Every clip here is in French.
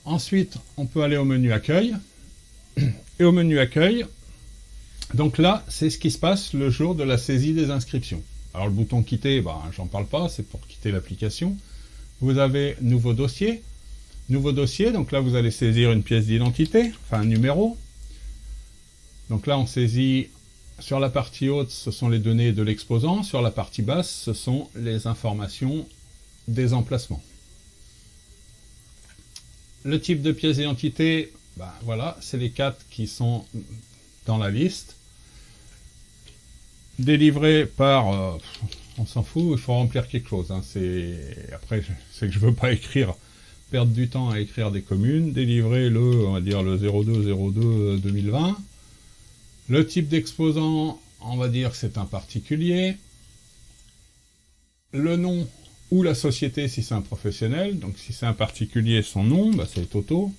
Ensuite, on peut aller au menu accueil. Et au menu accueil, donc là, c'est ce qui se passe le jour de la saisie des inscriptions. Alors le bouton quitter, j'en parle pas, c'est pour quitter l'application. Vous avez nouveau dossier. Nouveau dossier, donc là vous allez saisir une pièce d'identité, enfin un numéro. Donc là on saisit, sur la partie haute, ce sont les données de l'exposant, sur la partie basse, ce sont les informations des emplacements. Le type de pièce d'identité, voilà, c'est les 4 qui sont dans la liste. Délivré par, on s'en fout, il faut remplir quelque chose. Hein, après, c'est que je veux pas perdre du temps à écrire des communes. Délivré on va dire le 02/02/2020. Le type d'exposant, on va dire que c'est un particulier. Le nom ou la société si c'est un professionnel. Donc si c'est un particulier, son nom, c'est Toto.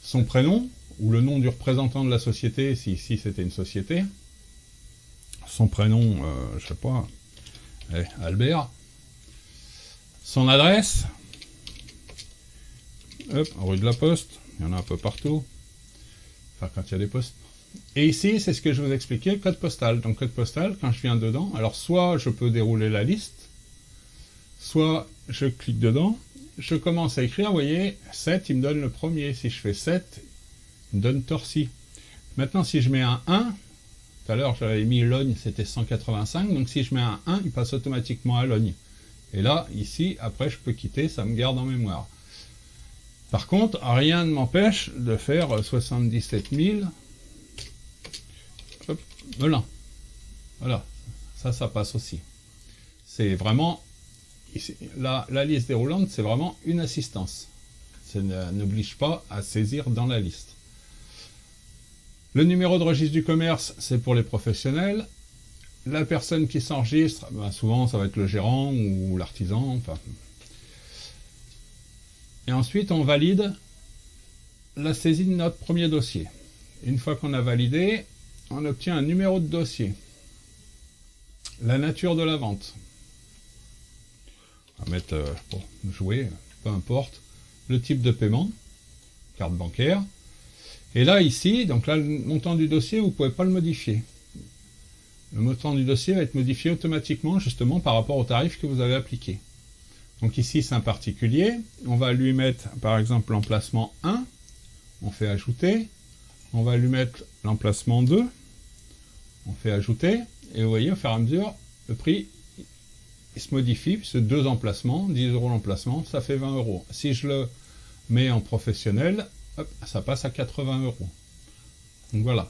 Son prénom, ou le nom du représentant de la société, si ici c'était une société. Son prénom, je sais pas, Albert. Son adresse, hop, rue de la Poste, il y en a un peu partout. Enfin, quand il y a des postes. Et ici, c'est ce que je vous expliquais, code postal. Donc code postal, quand je viens dedans, alors soit je peux dérouler la liste, soit je clique dedans, je commence à écrire, vous voyez, 7, il me donne le premier. Si je fais 7, il me donne Torcy. Maintenant, si je mets un 1, tout à l'heure, j'avais mis Logne, c'était 185, donc si je mets un 1, il passe automatiquement à Logne. Et là, ici, après, je peux quitter, ça me garde en mémoire. Par contre, rien ne m'empêche de faire 77 000, hop, Melun. Voilà, ça passe aussi. C'est vraiment, ici, la liste déroulante, c'est vraiment une assistance. Ça n'oblige pas à saisir dans la liste. Le numéro de registre du commerce, c'est pour les professionnels. La personne qui s'enregistre, souvent ça va être le gérant ou l'artisan. Enfin. Et ensuite, on valide la saisie de notre premier dossier. Une fois qu'on a validé, on obtient un numéro de dossier. La nature de la vente. On va mettre, pour jouer, peu importe. Le type de paiement, carte bancaire. Et là, ici, donc là, le montant du dossier, vous ne pouvez pas le modifier. Le montant du dossier va être modifié automatiquement, justement, par rapport au tarif que vous avez appliqué. Donc ici, c'est un particulier. On va lui mettre, par exemple, l'emplacement 1. On fait ajouter. On va lui mettre l'emplacement 2. On fait ajouter. Et vous voyez, au fur et à mesure, le prix, il se modifie. C'est 2 emplacements, 10 € l'emplacement, ça fait 20 €. Si je le mets en professionnel, hop, ça passe à 80 €. Donc voilà,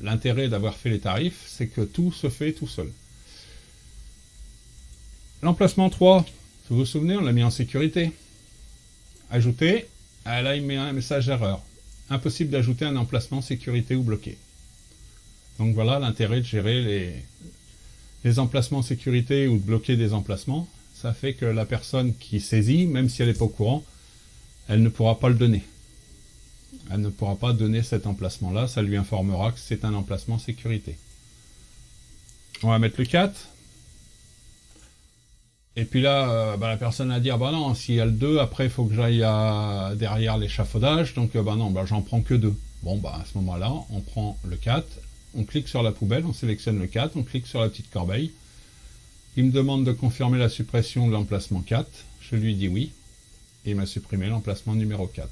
l'intérêt d'avoir fait les tarifs, c'est que tout se fait tout seul. L'emplacement 3, si vous vous souvenez, on l'a mis en sécurité. Ajouter, là il met un message d'erreur. Impossible d'ajouter un emplacement sécurité ou bloqué. Donc voilà l'intérêt de gérer les emplacements sécurité ou de bloquer des emplacements. Ça fait que la personne qui saisit, même si elle n'est pas au courant, elle ne pourra pas le donner. Elle ne pourra pas donner cet emplacement-là, ça lui informera que c'est un emplacement sécurité. On va mettre le 4. Et puis là, la personne va dire, non, s'il y a le 2, après il faut que j'aille derrière l'échafaudage, donc non, j'en prends que 2. Bon, à ce moment-là, on prend le 4, on clique sur la poubelle, on sélectionne le 4, on clique sur la petite corbeille. Il me demande de confirmer la suppression de l'emplacement 4, je lui dis oui, et il m'a supprimé l'emplacement numéro 4.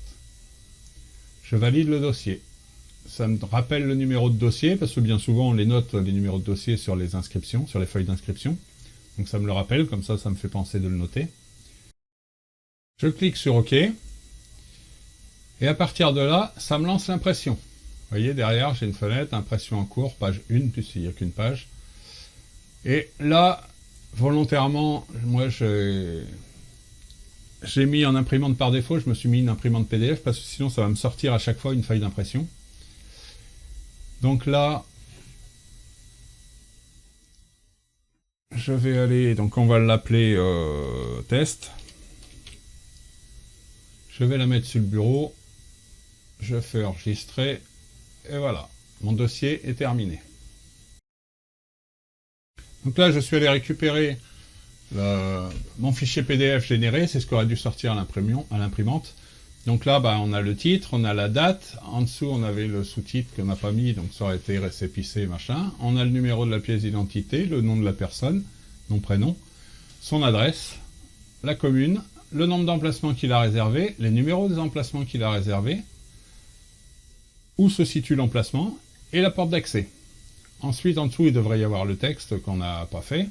Je valide le dossier. Ça me rappelle le numéro de dossier, parce que bien souvent on les note, les numéros de dossier sur les inscriptions, sur les feuilles d'inscription. Donc ça me le rappelle, comme ça me fait penser de le noter. Je clique sur OK. Et à partir de là, ça me lance l'impression. Vous voyez, derrière, j'ai une fenêtre, impression en cours, page 1, puisqu'il n'y a qu'une page. Et là, volontairement, moi j'ai mis en imprimante par défaut, je me suis mis une imprimante PDF parce que sinon ça va me sortir à chaque fois une feuille d'impression. Donc là, je vais aller, donc on va l'appeler test. Je vais la mettre sur le bureau, je fais enregistrer, et voilà, mon dossier est terminé. Donc là, je suis allé récupérer mon fichier PDF généré, c'est ce qu'aurait dû sortir à l'imprimante. Donc là, bah, on a le titre, on a la date. En dessous, on avait le sous-titre qu'on n'a pas mis, donc ça aurait été récépissé, machin. On a le numéro de la pièce d'identité, le nom de la personne, nom, prénom, son adresse, la commune, le nombre d'emplacements qu'il a réservé, les numéros des emplacements qu'il a réservés, où se situe l'emplacement, et la porte d'accès. Ensuite, en dessous, il devrait y avoir le texte qu'on n'a pas fait.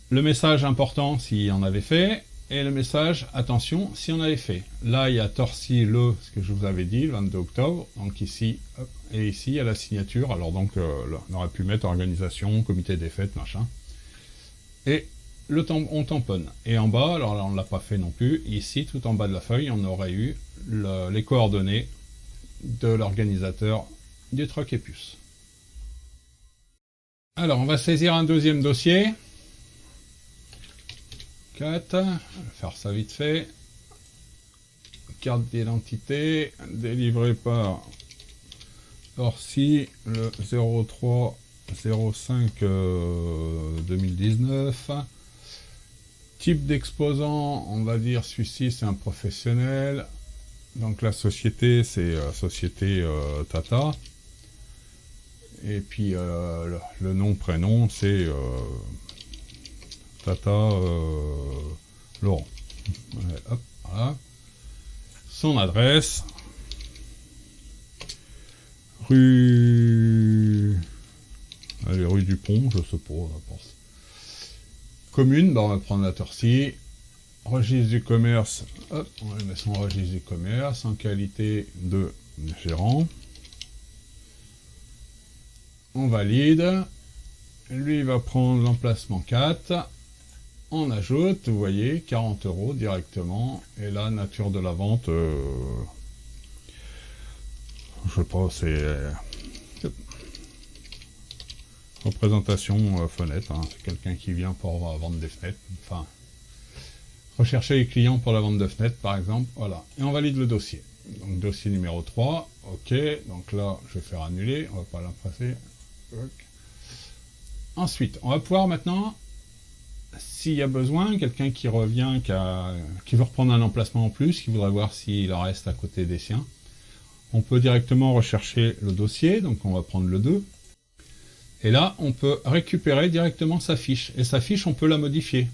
Le message important s'il en avait fait, et le message attention si on avait fait. Là, il y a Torcy ce que je vous avais dit, le 22 octobre, donc ici, hop, et ici, il y a la signature. Alors donc, là, on aurait pu mettre organisation, comité des fêtes, machin. Et on tamponne. Et en bas, alors là, on ne l'a pas fait non plus, ici, tout en bas de la feuille, on aurait eu les coordonnées de l'organisateur du Troc et Puce. Alors, on va saisir un deuxième dossier. 4, on va faire ça vite fait. Carte d'identité, délivrée par Orsi, le 03 05 2019. Type d'exposant, on va dire celui-ci c'est un professionnel. Donc la société c'est société Tata. Et puis le nom, prénom c'est Tata Laurent. Ouais, hop, voilà. Son adresse, rue du Pont, je sais pas, n'importe. Commune, bah on va prendre la Torcy. Registre du commerce, hop, on va mettre son registre du commerce en qualité de gérant. On valide. Lui, il va prendre l'emplacement 4. On ajoute, vous voyez, 40 € directement. Et la nature de la vente, je sais pas, c'est représentation fenêtre. Hein. C'est quelqu'un qui vient pour vendre des fenêtres. Enfin, rechercher les clients pour la vente de fenêtres, par exemple. Voilà. Et on valide le dossier. Donc, dossier numéro 3. OK. Donc là, je vais faire annuler. On va pas l'impresser. Ensuite, on va pouvoir maintenant, s'il y a besoin, quelqu'un qui revient, qui veut reprendre un emplacement en plus, qui voudrait voir s'il en reste à côté des siens, on peut directement rechercher le dossier, donc on va prendre le 2. Et là, on peut récupérer directement sa fiche. Et sa fiche, on peut la modifier.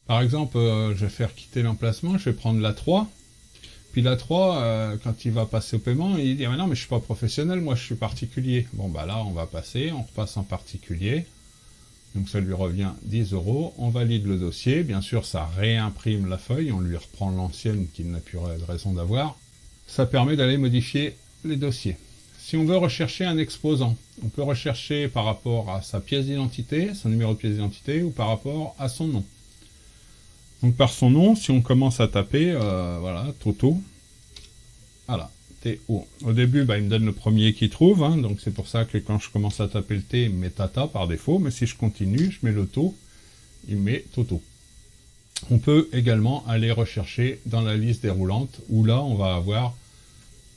Par exemple, je vais faire quitter l'emplacement, je vais prendre la 3. Puis la 3, quand il va passer au paiement, il dit « Ah non, mais je suis pas professionnel, moi je suis particulier. » Bon, bah là, on va passer, on repasse en particulier. Donc ça lui revient 10 €. On valide le dossier. Bien sûr, ça réimprime la feuille. On lui reprend l'ancienne qu'il n'a plus de raison d'avoir. Ça permet d'aller modifier les dossiers. Si on veut rechercher un exposant, on peut rechercher par rapport à sa pièce d'identité, son numéro de pièce d'identité, ou par rapport à son nom. Donc par son nom, si on commence à taper, voilà, Toto, voilà, T-O. Au début, bah, il me donne le premier qu'il trouve, hein, donc c'est pour ça que quand je commence à taper le T, il me met Tata par défaut, mais si je continue, je mets le To, il me met Toto. On peut également aller rechercher dans la liste déroulante, où là, on va avoir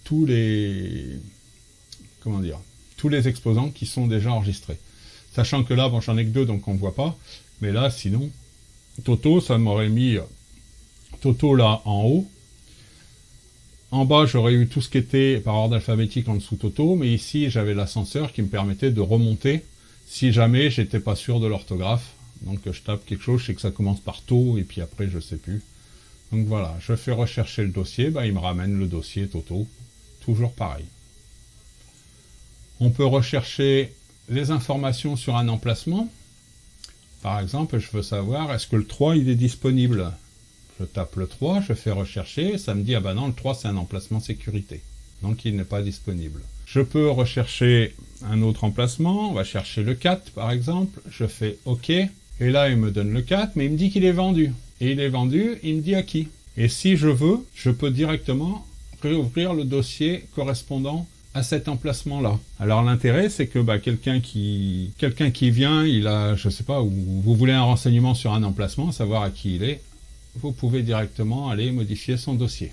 tous les exposants qui sont déjà enregistrés. Sachant que là, bon, j'en ai que 2, donc on ne voit pas, mais là, sinon, Toto, ça m'aurait mis Toto là en haut. En bas, j'aurais eu tout ce qui était par ordre alphabétique en dessous Toto, mais ici, j'avais l'ascenseur qui me permettait de remonter si jamais j'étais pas sûr de l'orthographe. Donc, je tape quelque chose, je sais que ça commence par To, et puis après, je sais plus. Donc voilà, je fais rechercher le dossier, bah, il me ramène le dossier Toto. Toujours pareil. On peut rechercher les informations sur un emplacement. Par exemple, je veux savoir, est-ce que le 3, il est disponible? Je tape le 3, je fais rechercher, ça me dit, ah ben non, le 3, c'est un emplacement sécurité. Donc, il n'est pas disponible. Je peux rechercher un autre emplacement, on va chercher le 4, par exemple. Je fais OK, et là, il me donne le 4, mais il me dit qu'il est vendu. Et il est vendu, il me dit à qui. Et si je veux, je peux directement réouvrir le dossier correspondant à cet emplacement-là. Alors l'intérêt, c'est que quelqu'un qui vient, il a, je sais pas, ou vous voulez un renseignement sur un emplacement, savoir à qui il est, vous pouvez directement aller modifier son dossier.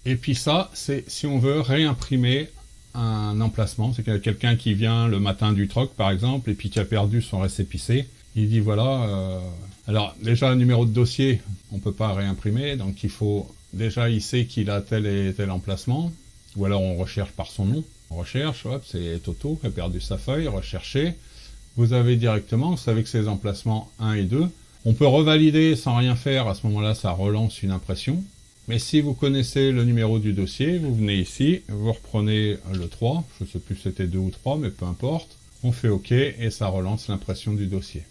Et puis ça, c'est si on veut réimprimer un emplacement, c'est quelqu'un qui vient le matin du troc, par exemple, et puis qui a perdu son récépissé, Il dit voilà, alors déjà le numéro de dossier, on peut pas réimprimer, donc il faut, déjà il sait qu'il a tel et tel emplacement, ou alors on recherche par son nom. On recherche, hop, c'est Toto qui a perdu sa feuille, rechercher. Vous avez directement, vous savez que c'est les emplacements 1 et 2. On peut revalider sans rien faire, à ce moment-là ça relance une impression. Mais si vous connaissez le numéro du dossier, vous venez ici, vous reprenez le 3, je ne sais plus si c'était 2 ou 3, mais peu importe. On fait OK et ça relance l'impression du dossier.